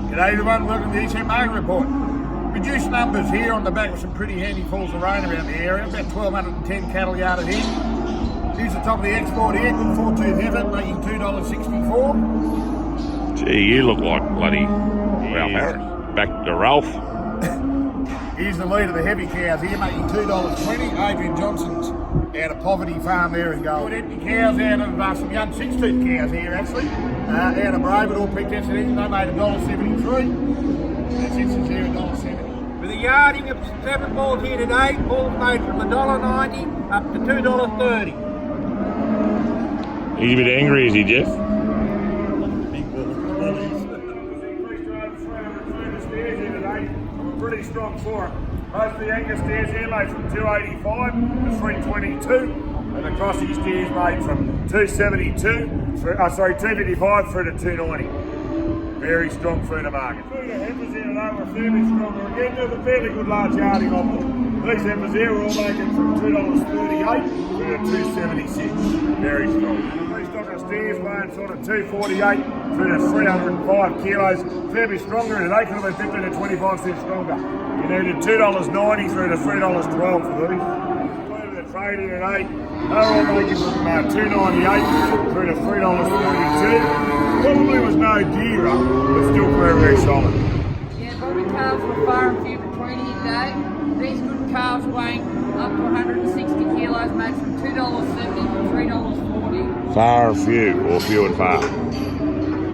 G'day everyone, welcome to the ECM Market Report. Reduced numbers here on the back of some pretty handy falls of rain around the area, about 1,210 cattle yarded in. Here's the top of the export here, good 4-tooth heifer, making $2.64. Gee, you look like bloody Ralph Harris. Back to Ralph. Here's the lead of the heavy cows here, making $2.20. Adrian Johnson's out of Poverty Farm there in Gold. Empty cows out of some young 6-tooth cows here actually. Out of Brave, all picked out today. They made $1.73. That's instance here, $1.70. With a yarding of 7 bulls here today, bulls made from $1.90 up to $2.30. He's a bit angry, is he, Jeff? Pretty strong for him. Most of the anchor steers here made from 285 to 322, and the crossing steers made from 255 through to 290. Very strong feeder market. The heifers here today were fairly stronger again. There's a fairly good large yarding of them. These heifers here were all making from $2.38 through to $2.76. Very strong. These stock of steers weighing sort of 248 through to 305 kilos. Fairly stronger today, could have been 15 to 25 cents stronger. You needed $2.90 through to $3.12 for these. The trade here today, they're all making from $2.98 through to $3.42. Probably was no gear up, but still very, very solid. Yeah, bobby calves were far and few between here today. These good calves weighing up to 160 kilos, made from $2.70 to $3.40. Far and few, or few and far.